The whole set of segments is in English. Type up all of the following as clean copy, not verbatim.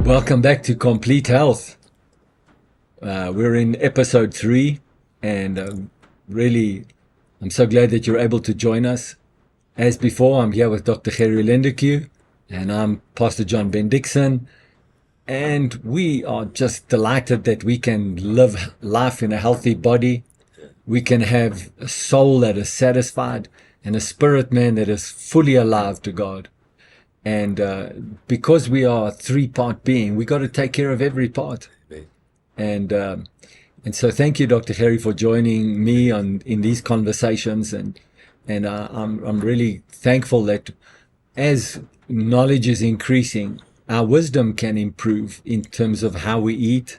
Welcome back to Complete Health. We're in episode 3, and really, I'm so glad that you're able to join us. As before, I'm here with Dr. Gerrie Lindeque, and I'm Pastor John Bendixen, and we are just delighted that we can live life in a healthy body. We can have a soul that is satisfied and a spirit man that is fully alive to God. And because we are a 3-part being, we got to take care of every part. And so thank you, Dr. Gerrie, for joining me in these conversations. And I'm really thankful that as knowledge is increasing, our wisdom can improve in terms of how we eat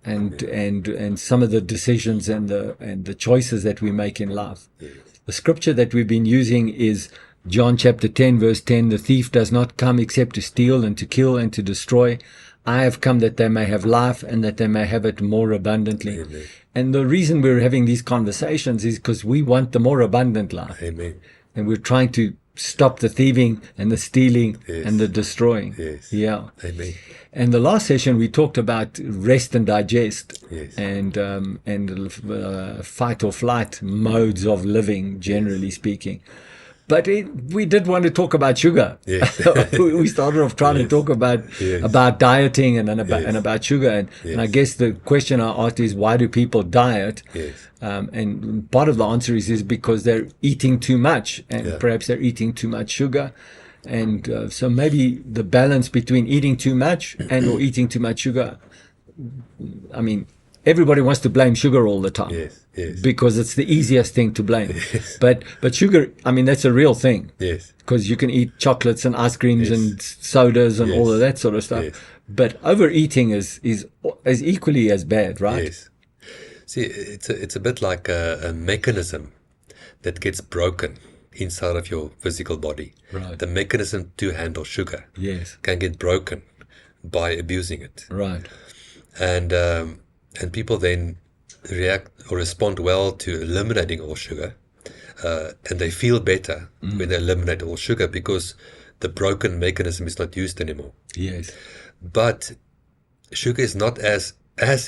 and some of the decisions and the choices that we make in life. The scripture that we've been using is John chapter 10, verse 10, "The thief does not come except to steal and to kill and to destroy. I have come that they may have life and that they may have it more abundantly." Amen. And the reason we're having these conversations is because we want the more abundant life. Amen. And we're trying to stop the thieving and the stealing Yes. and the destroying. Yes. Yeah. Amen. And the last session we talked about rest and digest. Yes. And fight or flight modes of living, generally speaking. But we did want to talk about sugar. Yes. We started off trying to talk about dieting and about sugar. And I guess the question I asked is, why do people diet? Yes. And part of the answer is because they're eating too much, and perhaps they're eating too much sugar. And so maybe the balance between eating too much and or eating too much sugar. I mean, everybody wants to blame sugar all the time. Yes. Yes. Because it's the easiest thing to blame. Yes. But sugar, I mean, that's a real thing. Yes. Because you can eat chocolates and ice creams and sodas and all of that sort of stuff. Yes. But overeating is equally as bad, right? Yes. See, it's a bit like a mechanism that gets broken inside of your physical body. Right. The mechanism to handle sugar can get broken by abusing it. Right. And people then react or respond well to eliminating all sugar, and they feel better when they eliminate all sugar because the broken mechanism is not used anymore. Yes. But sugar is not as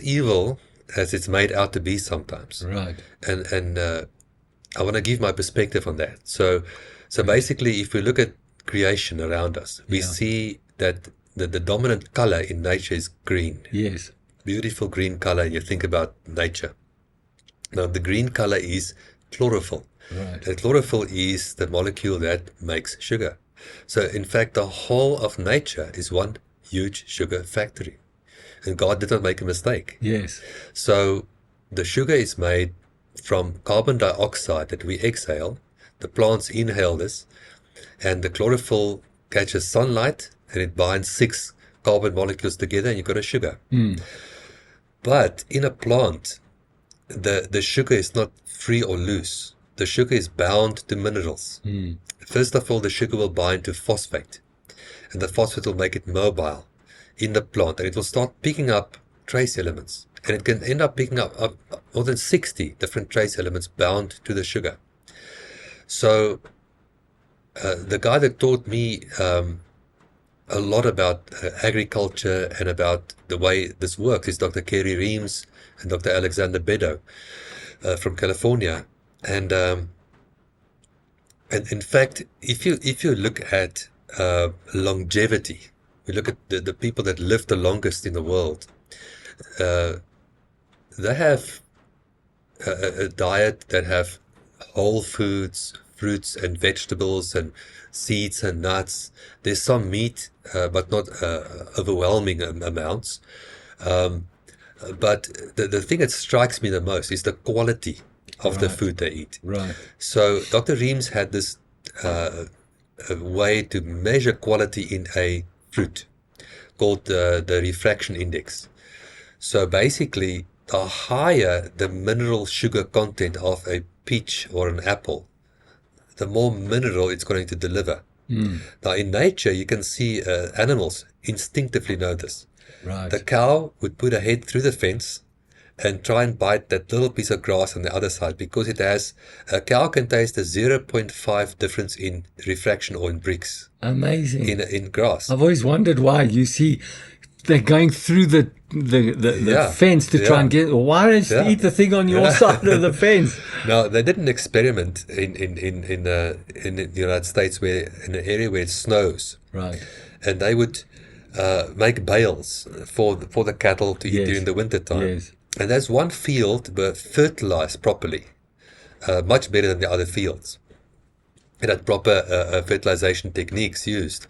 evil as it's made out to be sometimes. Right. And I want to give my perspective on that. So basically, if we look at creation around us, we see that the dominant color in nature is green. Yes. Beautiful green color. You think about nature. Now, the green color is chlorophyll. Right. And chlorophyll is the molecule that makes sugar. So, in fact, the whole of nature is one huge sugar factory. And God did not make a mistake. Yes. So, the sugar is made from carbon dioxide that we exhale. The plants inhale this, and the chlorophyll catches sunlight, and it binds 6 carbon molecules together, and you've got a sugar. But in a plant, the sugar is not free or loose. The sugar is bound to minerals. First of all, the sugar will bind to phosphate, and the phosphate will make it mobile in the plant, and it will start picking up trace elements, and it can end up picking up more than 60 different trace elements bound to the sugar. So the guy that taught me a lot about agriculture and about the way this works is Dr. Gerrie Lindeque and Dr. Alexander Beddoe from California. And in fact, if you look at longevity, we look at the people that live the longest in the world, they have a diet that have whole foods, fruits and vegetables and seeds and nuts. There's some meat, but not overwhelming amounts. But the thing that strikes me the most is the quality of the food they eat. Right. So Dr. Reams had this a way to measure quality in a fruit called the refraction index. So basically, the higher the mineral sugar content of a peach or an apple, the more mineral it's going to deliver. Now, in nature, you can see animals instinctively know this. Right. The cow would put her head through the fence and try and bite that little piece of grass on the other side because a cow can taste a 0.5 difference in refraction or in bricks. Amazing. In grass. I've always wondered why you see they're going through the Yeah, fence to try yeah, and get. Why don't you yeah. eat the thing on your side of the fence? No, they did an experiment in the United States where in an area where it snows, Right. and they would make bales for the cattle to eat Yes. during the winter time. Yes. And there's one field where fertilized properly, much better than the other fields. It had proper fertilization techniques used.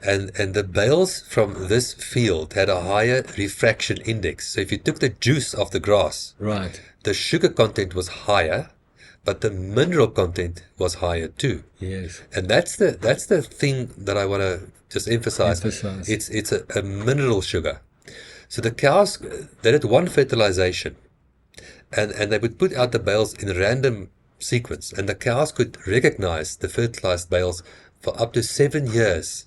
And the bales from this field had a higher refraction index. So if you took the juice of the grass, Right. the sugar content was higher, but the mineral content was higher too. Yes. And that's the thing that I want to just emphasize. Emphasize. It's a mineral sugar. So the cows, they did one fertilization, and they would put out the bales in random sequence, and the cows could recognize the fertilized bales for up to 7 years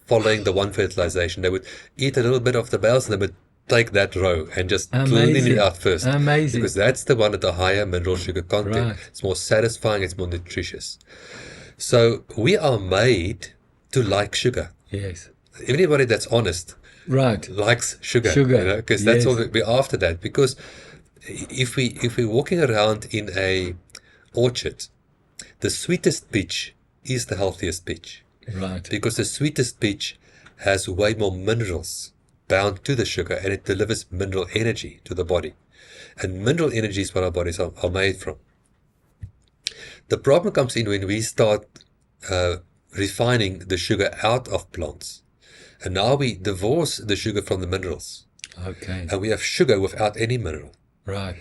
following the one fertilization. They would eat a little bit of the bales, and they would take that row and just clean it Amazing. out first. Amazing. Because that's the one with the higher mineral sugar content. Right. It's more satisfying, it's more nutritious. So we are made to like sugar. Yes. Anybody that's honest Right. likes sugar. Sugar, Because that's yes. all we're after that. Because if we're walking around in a orchard, the sweetest peach is the healthiest peach. Right. Because the sweetest peach has way more minerals bound to the sugar, and it delivers mineral energy to the body. And mineral energy is what our bodies are made from. The problem comes in when we start refining the sugar out of plants. And now we divorce the sugar from the minerals. Okay. And we have sugar without any mineral. Right.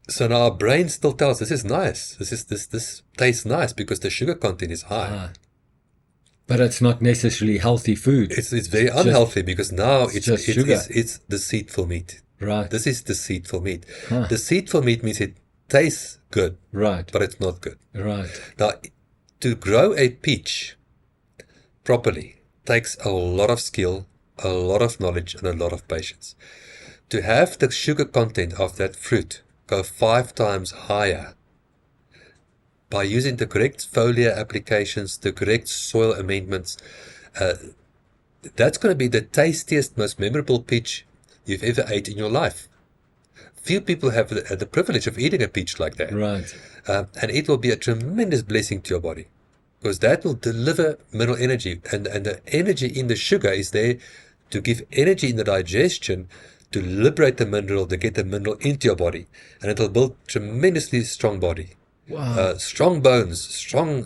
So now our brain still tells this is nice. This tastes nice because the sugar content is high. Ah. But it's not necessarily healthy food. It's very unhealthy because now it's just sugar. It's deceitful meat. Right. This is deceitful meat. Huh. Deceitful meat means it tastes good, Right. but it's not good. Right. Now, to grow a peach properly takes a lot of skill, a lot of knowledge, and a lot of patience. To have the sugar content of that fruit go 5 times higher by using the correct foliar applications, the correct soil amendments, that's going to be the tastiest, most memorable peach you've ever ate in your life. Few people have the privilege of eating a peach like that. Right. And it will be a tremendous blessing to your body, because that will deliver mineral energy, and the energy in the sugar is there to give energy in the digestion, to liberate the mineral, to get the mineral into your body, and it will build tremendously strong body. Wow. Strong bones, strong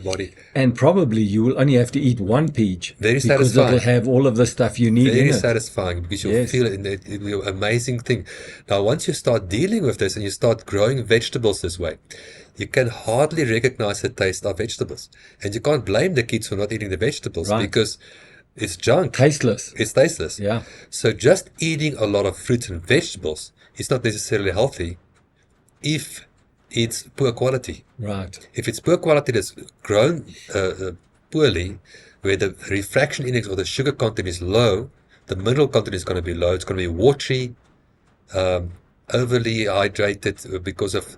body. And probably you will only have to eat one peach. Very because satisfying. it'll have all of the stuff you need Very in it. satisfying, because you'll Yes. feel it, and it will be an amazing thing. Now, once you start dealing with this and you start growing vegetables this way, you can hardly recognize the taste of vegetables. And you can't blame the kids for not eating the vegetables, Right. because it's junk. Tasteless. It's tasteless. Yeah. So just eating a lot of fruits and vegetables is not necessarily healthy if it's poor quality. Right. If it's poor quality that's grown poorly, where the refraction index or the sugar content is low, the mineral content is going to be low. It's going to be watery, overly hydrated because of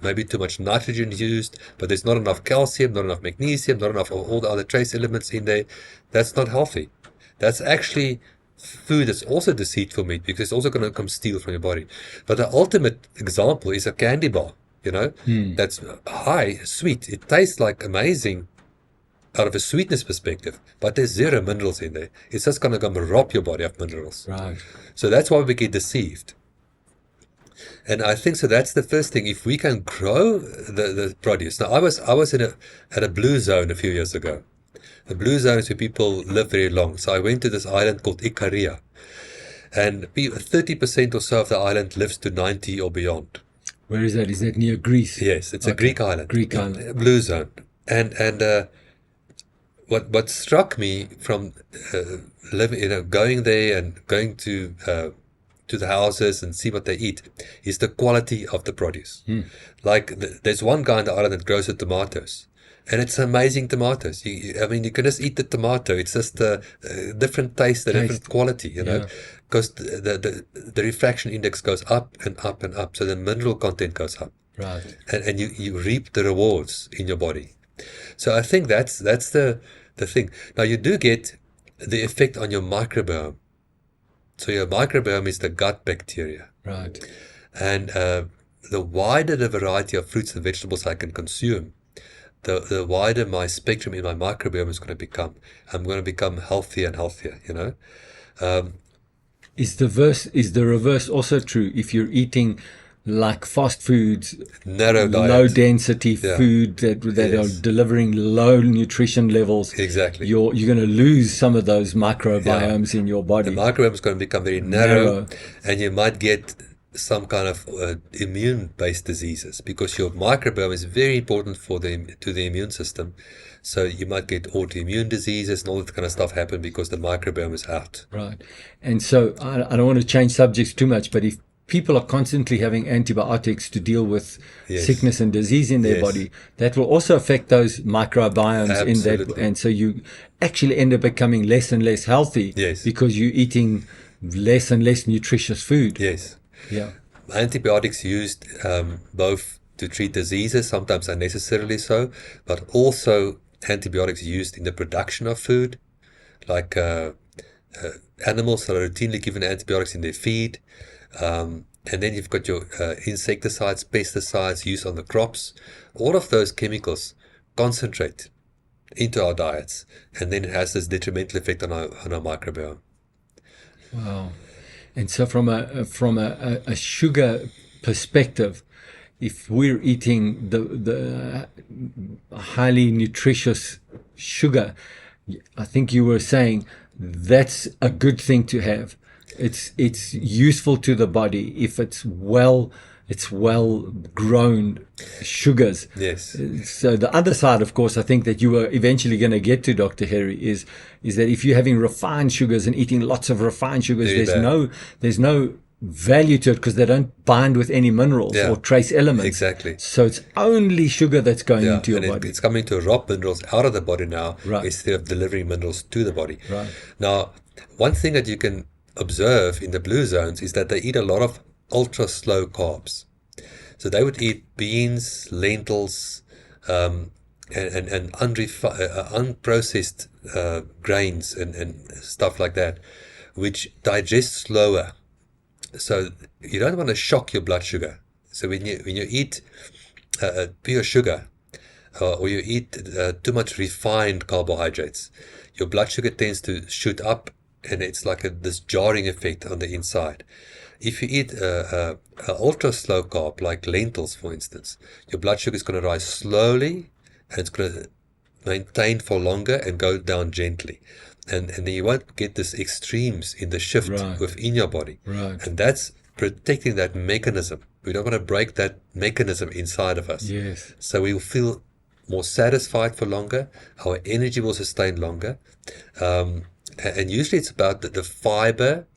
maybe too much nitrogen used, but there's not enough calcium, not enough magnesium, not enough of all the other trace elements in there. That's not healthy. That's actually food that's also deceitful meat, because it's also going to come steal from your body. But the ultimate example is a candy bar, that's high, sweet. It tastes like amazing out of a sweetness perspective, but there's zero minerals in there. It's just going to come rob your body of minerals. Right. So that's why we get deceived. And I think so that's the first thing. If we can grow the produce. Now, I was at a blue zone a few years ago. The blue zone is where people live very long. So I went to this island called Ikaria. And 30% or so of the island lives to 90 or beyond. Where is that? Is that near Greece? Yes, it's a Greek island. Greek island. Blue zone. And what struck me from living, going there and going to the houses and see what they eat is the quality of the produce. Like there's one guy on the island that grows the tomatoes, and it's amazing tomatoes. You can just eat the tomato. It's just a different taste, a different quality, because the refraction index goes up and up and up, so the mineral content goes up. Right. And you reap the rewards in your body. So I think that's the thing. Now you do get the effect on your microbiome So your microbiome is the gut bacteria. Right. And the wider the variety of fruits and vegetables I can consume, the wider my spectrum in my microbiome is going to become. I'm going to become healthier and healthier, you know. Is the reverse also true? If you're eating like fast foods, Narrow diet. low density Yeah. food that Yes. are delivering low nutrition levels, Exactly. you're going to lose some of those microbiomes in your The body. microbiome is going to become very narrow, and you might get some kind of immune-based diseases, because your microbiome is very important to the immune system. So you might get autoimmune diseases and all that kind of stuff happen because the microbiome is out. Right. And so I don't want to change subjects too much, but if people are constantly having antibiotics to deal with Yes. sickness and disease in their Yes. body, that will also affect those microbiomes in that. Absolutely. And so you actually end up becoming less and less healthy Yes. because you're eating less and less nutritious food. Yes. Yeah. Antibiotics used both to treat diseases, sometimes unnecessarily so, but also antibiotics used in the production of food, like animals that are routinely given antibiotics in their feed. And then you've got your insecticides, pesticides used on the crops. All of those chemicals concentrate into our diets, and then it has this detrimental effect on our microbiome. Wow. And so from a sugar perspective, if we're eating the highly nutritious sugar, I think you were saying that's a good thing to have. It's useful to the body if it's well grown sugars. Yes. So the other side, of course, I think that you were eventually going to get to, Dr. Gerrie, is that if you're having refined sugars and eating lots of refined sugars, Very bad. there's no value to it because they don't bind with any minerals Yeah. or trace elements. Exactly. So it's only sugar that's going Yeah, into your and body. it's coming to rob minerals out of the body now, Right. instead of delivering minerals to the body. Right. Now, one thing that you can observe in the blue zones is that they eat a lot of ultra slow carbs. So they would eat beans, lentils, and unprocessed grains and stuff like that, which digest slower. So you don't want to shock your blood sugar. So when you eat pure sugar, or you eat too much refined carbohydrates, your blood sugar tends to shoot up, and it's like this jarring effect on the inside. If you eat a ultra slow carb, like lentils, for instance, your blood sugar is going to rise slowly, and it's going to maintain for longer and go down gently. And then you won't get this extremes in the shift Right. within your body. Right. And that's protecting that mechanism. We don't want to break that mechanism inside of us. Yes. So we will feel more satisfied for longer. Our energy will sustain longer. And usually it's about the fiber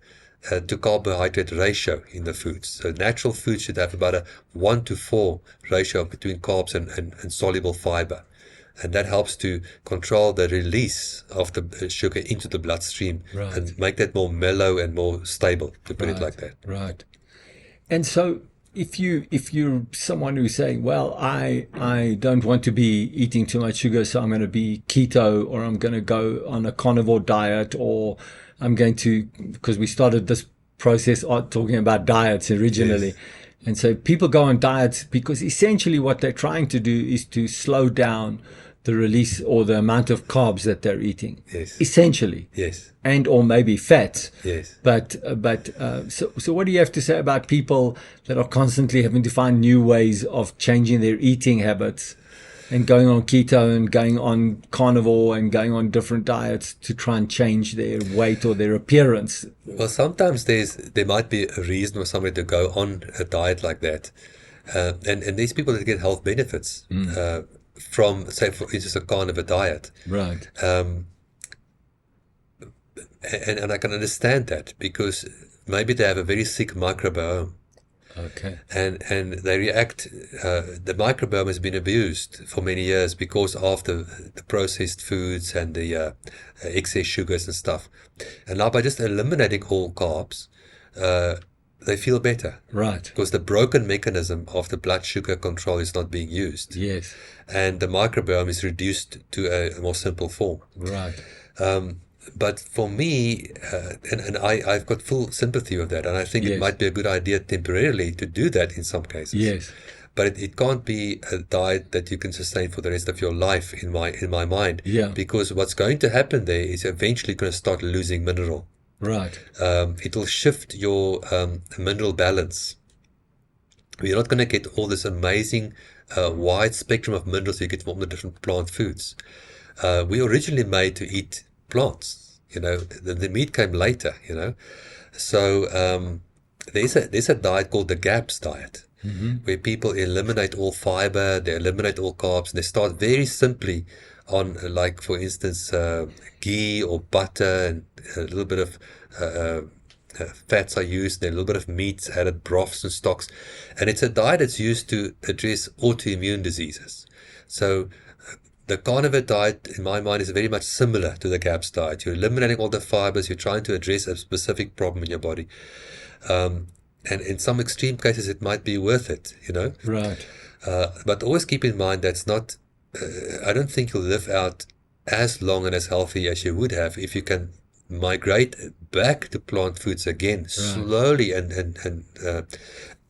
to carbohydrate ratio in the foods. So natural foods should have about a 1-to-4 ratio between carbs and soluble fiber. And that helps to control the release of the sugar into the bloodstream, Right. and make that more mellow and more stable, to put it like that. Right. And so if you're someone who's saying, well, I don't want to be eating too much sugar, so I'm going to be keto, or I'm going to go on a carnivore diet, or I'm going to, because we started this process talking about diets originally. Yes. And so people go on diets because essentially what they're trying to do is to slow down the release or the amount of carbs that they're eating. Yes. Essentially. Yes. And or maybe fats. Yes. So what do you have to say about people that are constantly having to find new ways of changing their eating habits and going on keto and going on carnivore and going on different diets to try and change their weight or their appearance? Well, sometimes there might be a reason for somebody to go on a diet like that. And these people that get health benefits from, say, for instance, a carnivore diet. Right. And I can understand that, because maybe they have a very sick microbiome. Okay. And they react, the microbiome has been abused for many years because of the processed foods and the excess sugars and stuff. And now by just eliminating all carbs, they feel better. Right. Because the broken mechanism of the blood sugar control is not being used. Yes. And the microbiome is reduced to a more simple form. Right. But for me, and I've got full sympathy with that, and I think it Yes. might be a good idea temporarily to do that in some cases. Yes. But it can't be a diet that you can sustain for the rest of your life, in my mind. Yeah. Because what's going to happen there is eventually going to start losing mineral. Right. It'll shift your mineral balance. You're not going to get all this amazing wide spectrum of minerals you get from all the different plant foods. We originally made to eat plants. The meat came later. So there's a diet called the GAPS diet, where people eliminate all fiber, they eliminate all carbs, and they start very simply on, like, for instance, ghee or butter, and a little bit of fats are used, and a little bit of meats added, broths and stocks. And it's a diet that's used to address autoimmune diseases. So the carnivore diet, in my mind, is very much similar to the GAPS diet. You're eliminating all the fibers, you're trying to address a specific problem in your body. And in some extreme cases, it might be worth it, Right. But always keep in mind that's not, I don't think you'll live out as long and as healthy as you would have if you can migrate back to plant foods again, slowly, and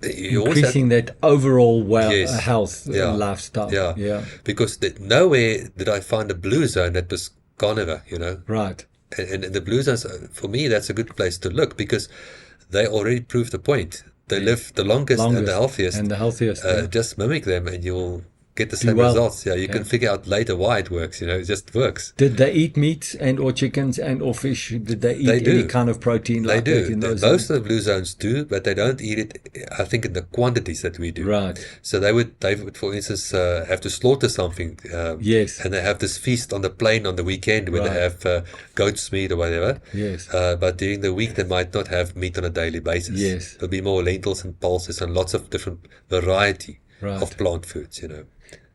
you always have, Increasing that overall Yes. health Yeah. lifestyle. Yeah. Yeah. because nowhere did I find a blue zone that was carnivore, Right. and the blue zones, for me, that's a good place to look, because they already proved the point. They live the longest and the healthiest. And the healthiest. Yeah. Just mimic them and you'll get the Do same well. results. You can figure out later why it works. It just works. Did they eat meats and or chickens and or fish? Did they eat They do. any kind of protein They like do. that in those? Most of the blue zones do, but they don't eat it, I think, in the quantities that we do. Right. So they would, for instance, have to slaughter something. Yes. And they have this feast on the plain on the weekend where they have goat's meat or whatever. Yes. But during the week, they might not have meat on a daily basis. Yes. There'll be more lentils and pulses and lots of different variety Right. of plant foods,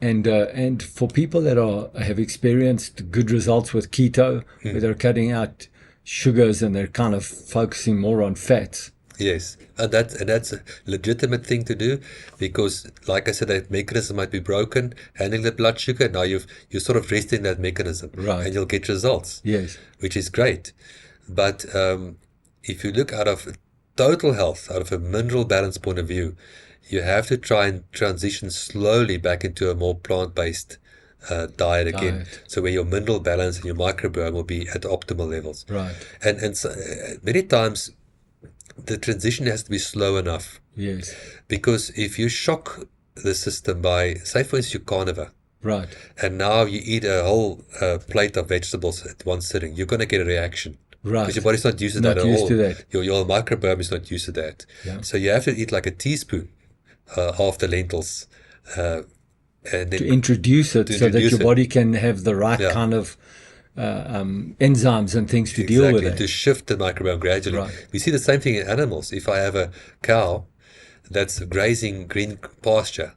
And for people that have experienced good results with keto, where they're cutting out sugars and they're kind of focusing more on fats. Yes, and that's a legitimate thing to do, because, like I said, that mechanism might be broken, handling the blood sugar. Now you're sort of resting that mechanism, Right. and you'll get results, Yes. which is great. But if you look out of total health, out of a mineral balance point of view, you have to try and transition slowly back into a more plant-based diet again. Diet. So where your mineral balance and your microbiome will be at optimal levels. Right. And so, many times the transition has to be slow enough, Yes. because if you shock the system by, say for instance, you're carnivore, Right. and now you eat a whole plate of vegetables at one sitting, you're going to get a reaction. Right. Because your body's not used to Not that at used all. to that. Your microbiome is not used to that. Yeah. So you have to eat like a teaspoon of the lentils, and then To introduce it so that introduce your it. body can have the right Yeah. kind of enzymes and things to deal with to it. shift the microbiome gradually. Right. We see the same thing in animals. If I have a cow that's grazing green pasture,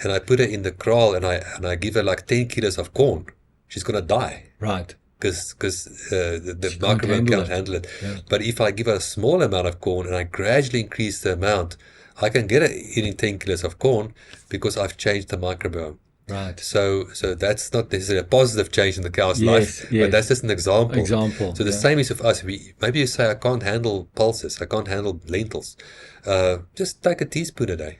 and I put her in the kraal and I give her like 10 kilos of corn, she's going to die. Right. Because the She can't microbiome handle can't it. handle it. Yeah. But if I give her a small amount of corn and I gradually increase the amount, I can get her eating 10 kilos of corn because I've changed the microbiome. Right. So that's not necessarily a positive change in the cow's Yes, life, yes. but that's just an example. Example, So the yeah. same is with us. Maybe you say, I can't handle pulses, I can't handle lentils. Just take a teaspoon a day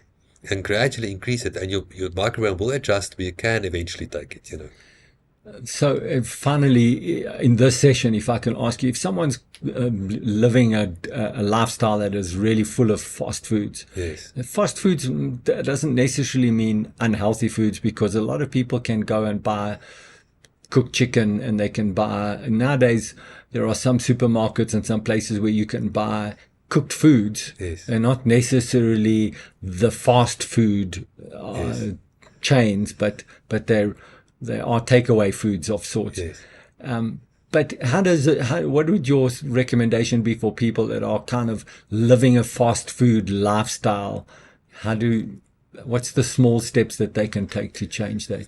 and gradually increase it, and your microbiome will adjust, but you can eventually take it. So finally, in this session, if I can ask you, if someone's living a lifestyle that is really full of fast foods, Yes. fast foods doesn't necessarily mean unhealthy foods, because a lot of people can go and buy cooked chicken, and they can buy, nowadays there are some supermarkets and some places where you can buy cooked foods. Yes. And not necessarily the fast food chains, but they are takeaway foods of sorts. Yes. But what would your recommendation be for people that are kind of living a fast food lifestyle? What's the small steps that they can take to change that?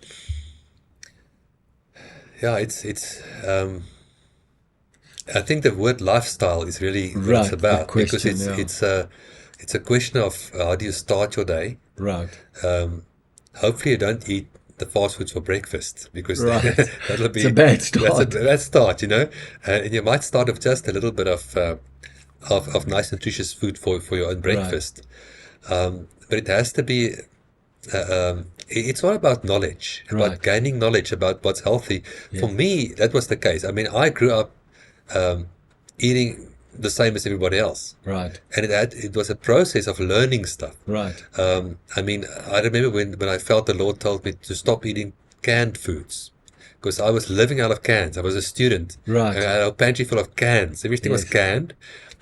Yeah, it's I think the word lifestyle is really what Right, it's about, good because question, it's a question of how do you start your day. Right. Hopefully you don't eat the fast foods for breakfast, because Right. that'll be It's a bad start. That's a bad start, and you might start with just a little bit of nice nutritious food for your own breakfast. But it has to be. It's all about knowledge, about Right. gaining knowledge about what's healthy. For me, that was the case. I mean, I grew up eating the same as everybody else, Right. and it was a process of learning stuff. Right. I mean, I remember when I felt the Lord told me to stop eating canned foods, because I was living out of cans. I was a student. Right. And I had a pantry full of cans. Everything was Yes. canned,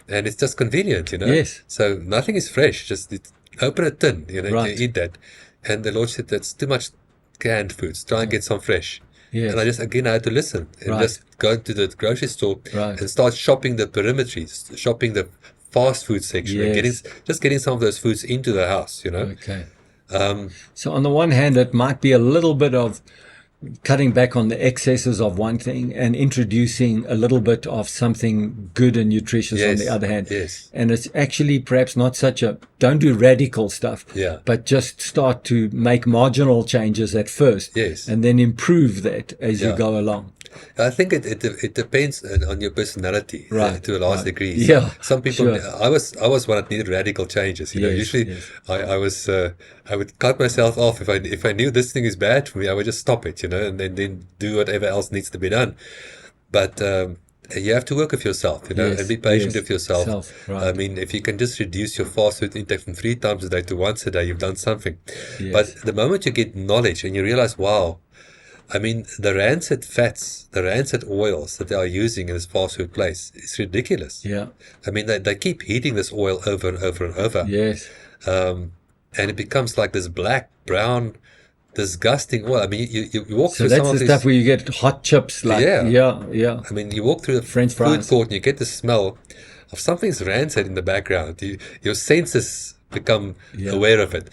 and it's just convenient, Yes. So nothing is fresh. Just open a tin, Right. you eat that. And the Lord said, that's too much canned foods. Try and get some fresh. Yes. And I had to listen and Right. just go to the grocery store Right. and start shopping the perimetries, shopping the fast food section, and Yes. getting some of those foods into the house, Okay. So on the one hand, it might be a little bit of cutting back on the excesses of one thing and introducing a little bit of something good and nutritious on Yes, the other hand. yes. And it's actually perhaps not don't do radical stuff, Yeah. but just start to make marginal changes at first. Yes. And then improve that as you Yeah. go along. I think it depends on your personality, Right, to a large right. degree. Yeah, Some people, sure. I was one that needed radical changes. Yes, Usually, yes. I would cut myself off if I knew this thing is bad for me. I would just stop it, and then do whatever else needs to be done. But you have to work with yourself, Yes, and be patient yes. with yourself. Right. I mean, if you can just reduce your fast food intake from 3 times a day to once a day, you've done something. Yes. But the moment you get knowledge and you realize, wow, I mean, the rancid fats, the rancid oils that they are using in this fast food place is ridiculous. Yeah. I mean, they keep heating this oil over and over and over. Yes. And it becomes like this black, brown, disgusting oil. I mean, you walk So through that's some the of these... stuff where you get hot chips, like yeah. I mean, you walk through the French food fries. court and you get the smell of something's rancid in the background. Your senses become aware of it.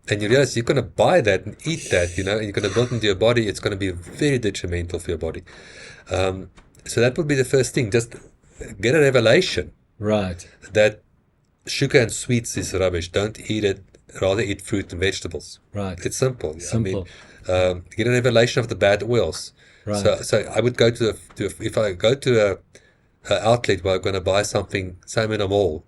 And you realize you're going to buy that and eat that, and you're going to build into your body. It's going to be very detrimental for your body. So that would be the first thing. Just get a revelation Right. that sugar and sweets is rubbish. Don't eat it. Rather eat fruit and vegetables. Right. It's simple. Simple. I mean, get a revelation of the bad oils. Right. So I would go if I go to a outlet where I'm going to buy something, say I'm in a mall,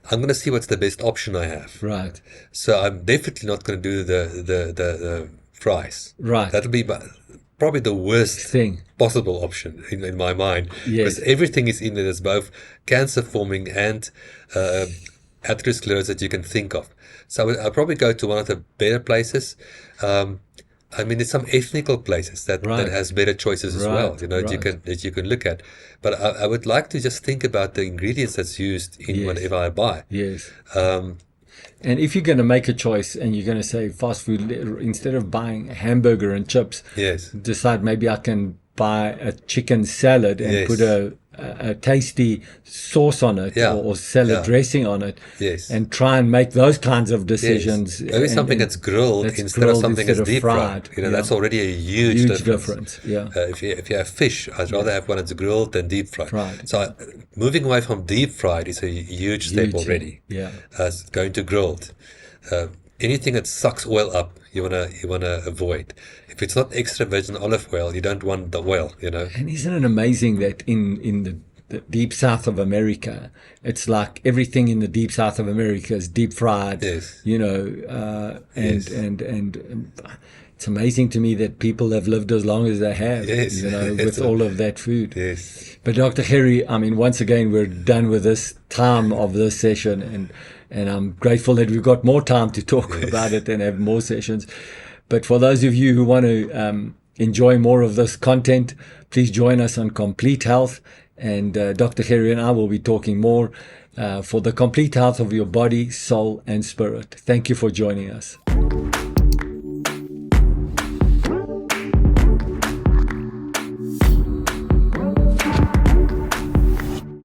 I'm going to see what's the best option I have. Right. So I'm definitely not going to do the fries. Right. That'll be probably the worst Thing. possible option in my mind. Yes. Because everything is in there that's both cancer forming and atherosclerosis that you can think of. So I'll probably go to one of the better places. I mean, there's some ethnical places that has better choices as well, that you can look at. But I would like to just think about the ingredients that's used in whatever I buy. Yes. And if you're going to make a choice and you're going to say fast food, instead of buying a hamburger and chips, decide maybe I can buy a chicken salad and put a tasty sauce on it or salad dressing on it and try and make those kinds of decisions. Maybe something that's grilled instead of something that's deep fried. That's already a huge difference. If you have fish, I'd rather have one that's grilled than deep fried. Right. So moving away from deep fried is a huge step already. Going to grilled. Anything that sucks oil up, you wanna avoid. If it's not extra virgin olive oil, you don't want the oil, And isn't it amazing that in the deep south of America, it's like everything in the deep south of America is deep fried. Yes. And it's amazing to me that people have lived as long as they have, with all of that food. Yes. But Dr. Gerrie, I mean, once again, we're done with this time of this session, and I'm grateful that we've got more time to talk about it and have more sessions. But for those of you who want to enjoy more of this content, please join us on Complete Health. And Dr. Gerrie and I will be talking more for the complete health of your body, soul, and spirit. Thank you for joining us.